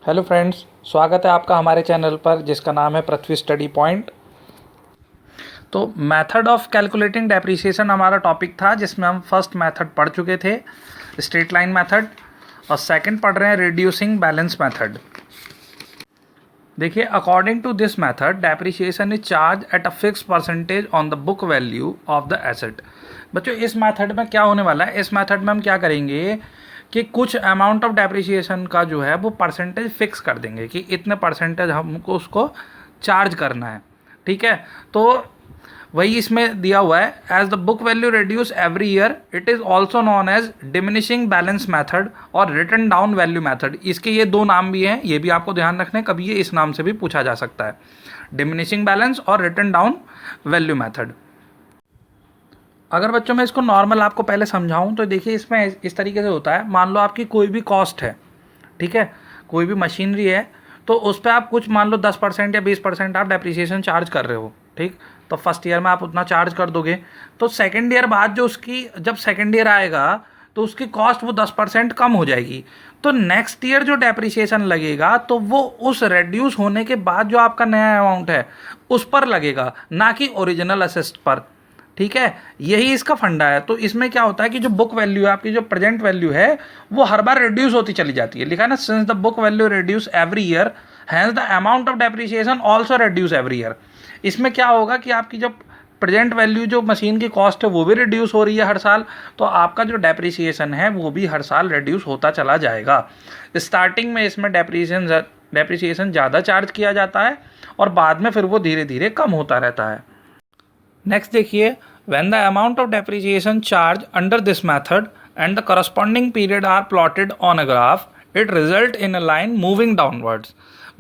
Hello friends, स्वागत है आपका हमारे चैनल पर जिसका नाम है पृथ्वी स्टडी पॉइंट। तो मेथड ऑफ कैलकुलेटिंग डेप्रिसिएशन हमारा टॉपिक था, जिसमें हम फर्स्ट मेथड पढ़ चुके थे, स्ट्रेट लाइन मेथड, और सेकंड पढ़ रहे हैं रिड्यूसिंग बैलेंस मेथड। देखिए, according to this method depreciation is charge at a fix percentage on the book value of the asset. बच्चों, इस मेथड में क्या होने वाला है, इस मेथड में हम क्या करेंगे कि कुछ अमाउंट ऑफ डेप्रिसिएशन का जो है वो परसेंटेज फिक्स कर देंगे कि इतने परसेंटेज हमको उसको चार्ज करना है। ठीक है, तो वही इसमें दिया हुआ है। As the book value reduce every year it is also known as diminishing balance method और रिटर्न डाउन वैल्यू मैथड। इसके ये दो नाम भी हैं, ये भी आपको ध्यान रखना है, कभी ये इस नाम से भी पूछा जा सकता है, डिमिनिशिंग बैलेंस और रिटर्न डाउन वैल्यू मैथड। अगर बच्चों मैं इसको नॉर्मल आपको पहले समझाऊं तो देखिए, इसमें इस तरीके से होता है। मान लो आपकी कोई भी कॉस्ट है, ठीक है, कोई भी मशीनरी है, तो उस पर आप कुछ मान लो 10% या 20% आप डेप्रिसिएशन चार्ज कर रहे हो। ठीक, तो फर्स्ट ईयर में आप उतना चार्ज कर दोगे, तो सेकेंड ईयर बाद जो उसकी जब सेकेंड ईयर आएगा तो उसकी कॉस्ट वो 10% कम हो जाएगी। तो नेक्स्ट ईयर जो डेप्रिसिएशन लगेगा तो वो उस रेड्यूस होने के बाद जो आपका नया अमाउंट है उस पर लगेगा, ना कि ओरिजिनल असेस्ट पर। ठीक है, यही इसका फंडा है। तो इसमें क्या होता है कि जो बुक वैल्यू है, आपकी जो प्रेजेंट वैल्यू है, वो हर बार रिड्यूस होती चली जाती है। लिखा है ना, since the book value reduce every year hence the amount of depreciation also reduce every year. इसमें क्या होगा कि आपकी जो प्रेजेंट वैल्यू, जो मशीन की कॉस्ट है, वो भी रिड्यूस हो रही है हर साल, तो आपका जो डेप्रिसिएशन है वो भी हर साल रिड्यूस होता चला जाएगा। स्टार्टिंग में इसमें डेप्रिसिएशन ज़्यादा चार्ज किया जाता है और बाद में फिर वो धीरे धीरे कम होता रहता है। नेक्स्ट देखिए, when the amount of depreciation charged under this method and the corresponding period are plotted on a graph, it result in a line moving downwards।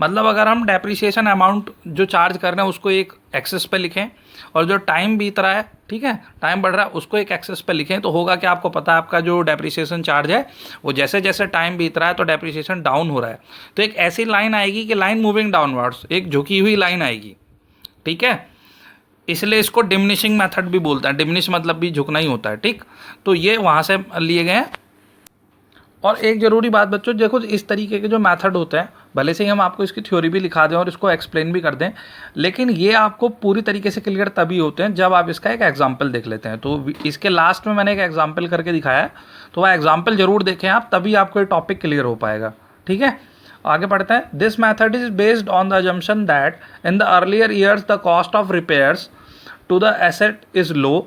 मतलब अगर हम डेप्रिसिएशन अमाउंट जो चार्ज कर रहे हैं उसको एक एक्सेस पे लिखें, और जो टाइम बीत रहा है, ठीक है, टाइम बढ़ रहा है, उसको एक एक्सेस पे लिखें, तो होगा कि आपको पता है आपका जो डेप्रिसिएशन चार्ज है वो जैसे जैसे टाइम बीत रहा है तो डेप्रिसिएशन डाउन हो रहा है। तो एक ऐसी लाइन आएगी कि लाइन मूविंग डाउनवर्ड्स, एक झुकी हुई लाइन आएगी। ठीक है, इसलिए इसको डिमिनिशिंग मेथड भी बोलते हैं। डिमिनिश मतलब भी झुकना ही होता है। ठीक, तो ये वहाँ से लिए गए हैं। और एक ज़रूरी बात बच्चों, देखो, इस तरीके के जो मेथड होते हैं, भले से ही हम आपको इसकी थ्योरी भी लिखा दें और इसको एक्सप्लेन भी कर दें, लेकिन ये आपको पूरी तरीके से क्लियर तभी होते हैं जब आप इसका एक एग्जाम्पल देख लेते हैं। तो इसके लास्ट में मैंने एक एग्जाम्पल करके दिखाया है, तो वह एग्जाम्पल जरूर देखें आप, तभी आपको ये टॉपिक क्लियर हो पाएगा। ठीक है, आगे बढ़ते हैं। This method is based on the assumption that in the earlier years the cost of repairs to the asset is low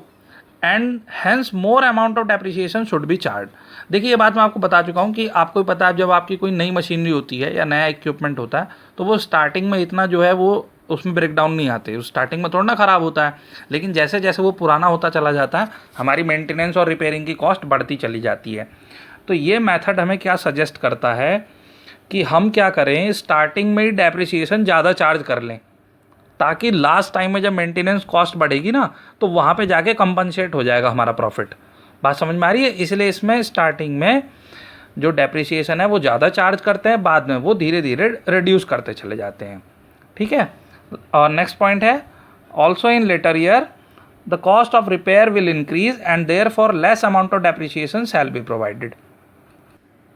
and hence more amount of depreciation should be charge. देखिए, ये बात मैं आपको बता चुका हूँ कि आपको पता है जब आपकी कोई नई मशीनरी होती है या नया इक्विपमेंट होता है तो वो स्टार्टिंग में इतना जो है वो उसमें ब्रेकडाउन नहीं आते, उस स्टार्टिंग में थोड़ा ना ख़राब होता है, लेकिन जैसे जैसे वो पुराना होता चला जाता है हमारी मेंटेनेंस और रिपेयरिंग की कॉस्ट बढ़ती चली जाती है। तो ये मेथड हमें क्या सजेस्ट करता है कि हम क्या करें, स्टार्टिंग में ही डेप्रिसिएशन ज़्यादा चार्ज कर लें, ताकि लास्ट टाइम में जब मेंटेनेंस कॉस्ट बढ़ेगी ना तो वहाँ पे जाके कंपनसेट हो जाएगा हमारा प्रॉफिट। बात समझ में आ रही है? इसलिए इसमें स्टार्टिंग में जो डेप्रिसिएशन है वो ज़्यादा चार्ज करते हैं, बाद में वो धीरे धीरे रिड्यूस करते चले जाते हैं। ठीक है, और नेक्स्ट पॉइंट है, also in later year the cost of repair will increase and therefore less amount of depreciation shall be provided.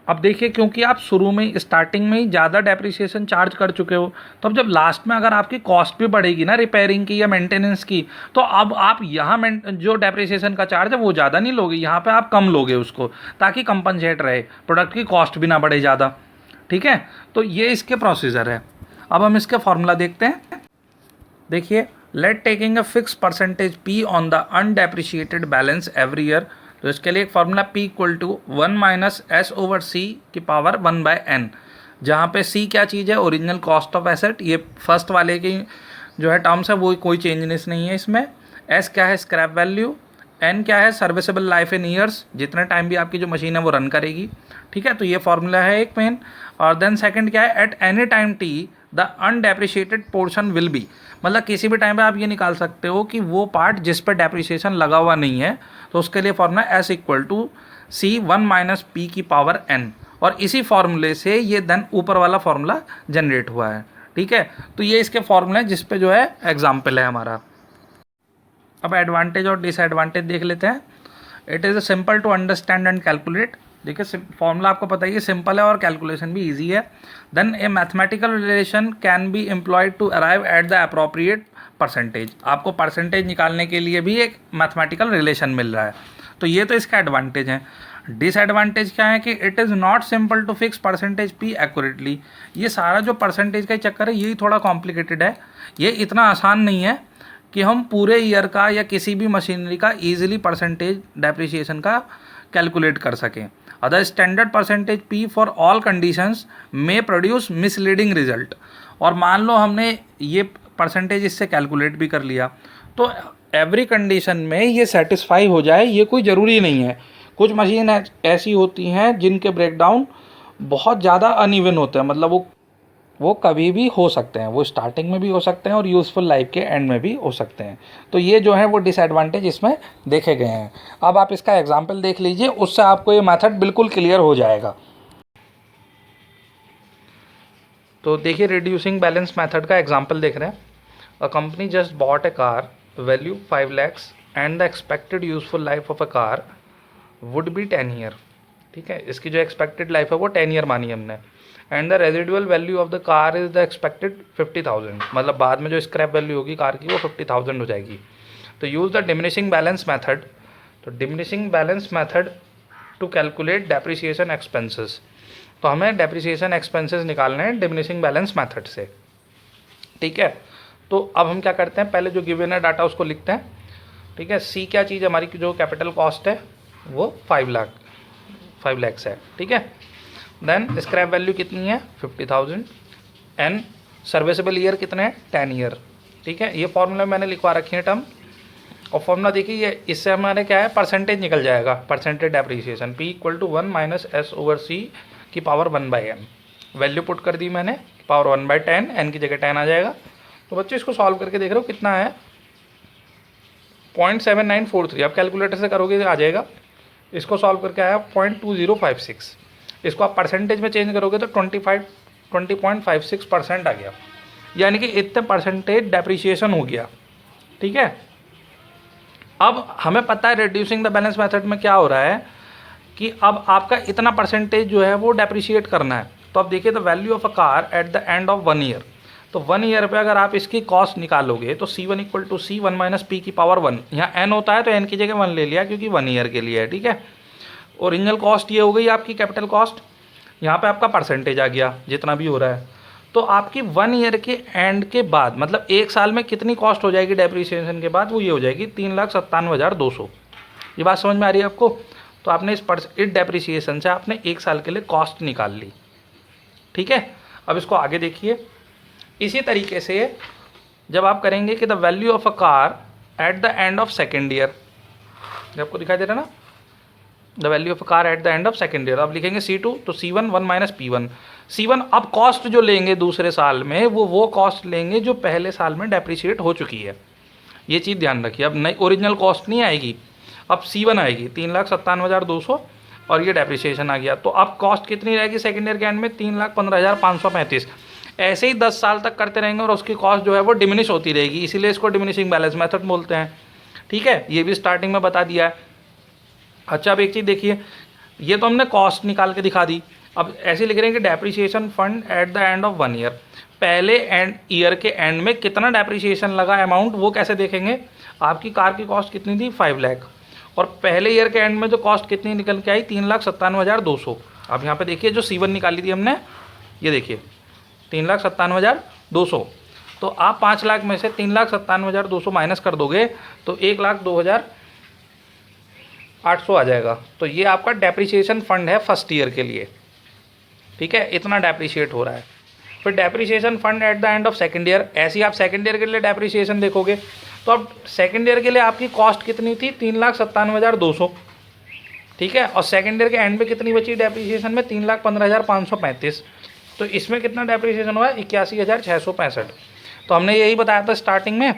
अब देखिए, क्योंकि आप शुरू में स्टार्टिंग में ही ज़्यादा डेप्रिसिएशन चार्ज कर चुके हो, तो अब जब लास्ट में अगर आपकी कॉस्ट भी बढ़ेगी ना रिपेयरिंग की या मेंटेनेंस की, तो अब आप यहाँ जो डेप्रिसिएशन का चार्ज है वो ज़्यादा नहीं लोगे, यहाँ पे आप कम लोगे उसको, ताकि कंपनसेट रहे, प्रोडक्ट की कॉस्ट भी ना बढ़े ज़्यादा। ठीक है, तो ये इसके प्रोसीजर है। अब हम इसके फॉर्मूला देखते हैं। देखिए, let taking a fix percentage P on the undepreciated balance every year, तो इसके लिए एक formula P equal to 1 minus S over C की पावर 1/n, जहाँ पे C क्या चीज़ है, ओरिजिनल कॉस्ट ऑफ एसेट, ये फर्स्ट वाले की जो है टर्म्स है वो कोई चेंजनेस नहीं है इसमें। S क्या है, स्क्रैप वैल्यू। N क्या है, सर्विसेबल लाइफ इन ईयर्स, जितने टाइम भी आपकी जो मशीन है वो रन करेगी। ठीक है, तो ये फार्मूला है एक मेन। और देन सेकंड क्या है, at any time T the undepreciated portion will be, मतलब किसी भी टाइम पे आप ये निकाल सकते हो कि वो पार्ट जिस पर डेप्रिसिएशन लगा हुआ नहीं है, तो उसके लिए formula S equal to C 1 minus P की पावर n, और इसी फॉर्मूले से ये देन ऊपर वाला फॉर्मूला जनरेट हुआ है। ठीक है, तो ये इसके फॉर्मूले हैं जिस पे जो है एग्जाम्पल है हमारा। अब एडवांटेज और डिसएडवांटेज देख लेते हैं। It is simple to understand and calculate. देखिए फॉर्मूला आपको पता ही है, सिंपल है और कैलकुलेशन भी इजी है। Then a mathematical relation can be employed to arrive at the appropriate percentage. आपको परसेंटेज निकालने के लिए भी एक मैथमेटिकल रिलेशन मिल रहा है, तो ये तो इसका एडवांटेज है। डिसएडवांटेज क्या है कि it is not simple to fix percentage P accurately. ये सारा जो परसेंटेज का चक्कर है यही थोड़ा कॉम्प्लिकेटेड है, ये इतना आसान नहीं है कि हम पूरे ईयर का या किसी भी मशीनरी का ईजिली परसेंटेज डेप्रिसिएशन का कैलकुलेट कर सकें। Other standard percentage P for all conditions में प्रोड्यूस मिसलीडिंग रिजल्ट। और मान लो हमने ये परसेंटेज इससे कैलकुलेट भी कर लिया, तो एवरी कंडीशन में ये सेटिस्फाई हो जाए ये कोई ज़रूरी नहीं है। कुछ मशीन ऐसी होती हैं जिनके ब्रेकडाउन बहुत ज़्यादा अनइवन होते हैं, मतलब वो कभी भी हो सकते हैं, वो स्टार्टिंग में भी हो सकते हैं और यूज़फुल लाइफ के एंड में भी हो सकते हैं। तो ये जो है वो डिसएडवांटेज इसमें देखे गए हैं। अब आप इसका एग्जांपल देख लीजिए, उससे आपको ये मेथड बिल्कुल क्लियर हो जाएगा। तो देखिए रिड्यूसिंग बैलेंस मेथड का एग्जांपल देख रहे हैं। A company just bought A car value 5 lakhs and the expected useful life of a car would be 10 year. ठीक है, इसकी जो एक्सपेक्टेड लाइफ है वो 10 ईयर मानी हमने। And the residual value of the car is the expected 50,000, मतलब बाद में जो स्क्रैप वैल्यू होगी कार की वो 50,000 हो जाएगी। तो use the diminishing balance method. तो diminishing balance method to calculate depreciation expenses. तो हमें डेप्रिसिएशन एक्सपेंसेस निकालने हैं डिमिनिशिंग बैलेंस मेथड से। ठीक है, तो अब हम क्या करते हैं, पहले जो गिवन है डाटा उसको लिखते हैं। ठीक है, सी क्या चीज़ हमारी जो कैपिटल कॉस्ट है वो 5 lakhs है। ठीक है, देन स्क्रैप वैल्यू कितनी है 50,000 एंड सर्विसेबल ईयर कितने हैं 10 ईयर। ठीक है, ये फॉर्मूला मैंने लिखवा रखी है टर्म, और फॉर्मूला देखिए ये इससे हमारे क्या है परसेंटेज निकल जाएगा, परसेंटेज डेप्रिसिएशन P = 1 - S/C की पावर 1/n। वैल्यू पुट कर दी मैंने, पावर 1/10, n की जगह 10 आ जाएगा। तो बच्चे इसको सॉल्व करके देख रहे हो कितना है 0.7943। आप कैलकुलेटर से करोगे आ जाएगा। इसको सॉल्व करके आया 0.2056। इसको आप परसेंटेज में चेंज करोगे तो 20.56% आ गया, यानी कि इतने परसेंटेज डेप्रिसिएशन हो गया। ठीक है, अब हमें पता है रिड्यूसिंग द बैलेंस मेथड में क्या हो रहा है कि अब आपका इतना परसेंटेज जो है वो डेप्रिशिएट करना है। तो अब देखिए the value of a car at the end of 1 year. तो 1 ईयर पे अगर आप इसकी कॉस्ट निकालोगे तो C1 = C1 - P की पावर 1। यहाँ n होता है तो n की जगह 1 ले लिया क्योंकि 1 ईयर के लिए है। ठीक है, ओरिजिनल कॉस्ट ये हो गई आपकी कैपिटल कॉस्ट, यहाँ पे आपका परसेंटेज आ गया जितना भी हो रहा है। तो आपकी 1 ईयर के एंड के बाद मतलब 1 साल में कितनी कॉस्ट हो जाएगी डेप्रिसिएशन के बाद, वो ये हो जाएगी 3,97,200। ये बात समझ में आ रही है आपको। तो आपने इस डेप्रिसिएशन से आपने 1 साल के लिए कॉस्ट निकाल ली। ठीक है, अब इसको आगे देखिए। इसी तरीके से जब आप करेंगे कि the value of a car at the end of second year, आपको दिखाई दे रहा है ना, the value of a car at the end of second year. अब लिखेंगे C2, तो C1 1 - P1। C1 अब कॉस्ट जो लेंगे दूसरे साल में वो कॉस्ट लेंगे जो पहले साल में डेप्रिशिएट हो चुकी है। ये चीज़ ध्यान रखिए, अब नई ओरिजिनल कॉस्ट नहीं आएगी, अब C1 आएगी 3,97,200 और ये डेप्रिसिएशन आ गया। तो अब कॉस्ट कितनी रहेगी सेकेंड ईयर के एंड में 3,15,535। ऐसे ही 10 साल तक करते रहेंगे और उसकी कॉस्ट जो है वो डिमिनिश होती रहेगी, इसीलिए इसको डिमिनिशिंग बैलेंस मेथड बोलते हैं। ठीक है, ये भी स्टार्टिंग में बता दिया है। अच्छा, अब एक चीज़ देखिए, ये तो हमने कॉस्ट निकाल के दिखा दी। अब ऐसे लिख रहे हैं कि depreciation fund at the end of 1 year. पहले ईयर के एंड में कितना डेप्रिसिएशन लगा अमाउंट वो कैसे देखेंगे। आपकी कार की कॉस्ट कितनी थी 5 लाख, और पहले ईयर के एंड में जो कॉस्ट कितनी निकल के आई 3,97,200। अब यहाँ पे देखिए जो C1 निकाली थी हमने, ये देखिए 3,97,200। तो आप 5 लाख में से 3,97,200 माइनस कर दोगे तो 1,02,800 आ जाएगा। तो ये आपका डेप्रिसिएशन फंड है फर्स्ट ईयर के लिए। ठीक है, इतना डेप्रिशिएट हो रहा है। फिर depreciation fund at the end of second year, ऐसे ही आप सेकेंड ईयर के लिए डेप्रिसिएशन देखोगे तो अब सेकेंड ईयर के लिए आपकी कॉस्ट कितनी थी 3,97,200। ठीक है, और सेकेंड ईयर के एंड में कितनी बची डेप्रिसिएशन में 3,15,535। तो इसमें कितना डेप्रिसिएशन हुआ 81,665। तो हमने यही बताया था स्टार्टिंग में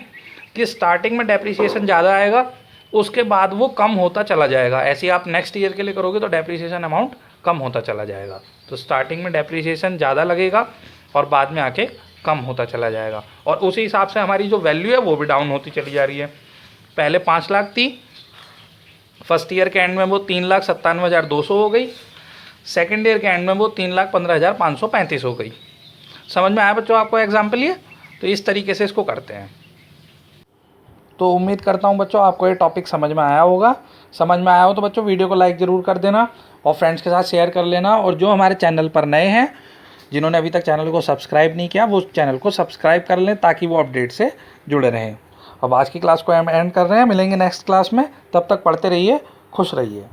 कि स्टार्टिंग में डेप्रिसिएशन ज़्यादा आएगा, उसके बाद वो कम होता चला जाएगा। ऐसे ही आप नेक्स्ट ईयर के लिए करोगे तो डेप्रिसिएशन अमाउंट कम होता चला जाएगा। तो स्टार्टिंग में डेप्रिसिएशन ज़्यादा लगेगा और बाद में आके कम होता चला जाएगा, और उसी हिसाब से हमारी जो वैल्यू है वो भी डाउन होती चली जा रही है। पहले 5 लाख थी, फर्स्ट ईयर के एंड में वो 3,97,200 हो गई। सेकेंड ईयर के एंड में वो 3,15,535 हो गई। समझ में आया बच्चों आपको एग्जाम्पल ये? तो इस तरीके से इसको करते हैं। तो उम्मीद करता हूँ बच्चों आपको ये टॉपिक समझ में आया होगा। समझ में आया हो तो बच्चों वीडियो को लाइक ज़रूर कर देना और फ्रेंड्स के साथ शेयर कर लेना। और जो हमारे चैनल पर नए हैं, जिन्होंने अभी तक चैनल को सब्सक्राइब नहीं किया, वो चैनल को सब्सक्राइब कर लें ताकि वो अपडेट से जुड़े रहें। अब आज की क्लास को हम एंड कर रहे हैं। मिलेंगे नेक्स्ट क्लास में, तब तक पढ़ते रहिए, खुश रहिए।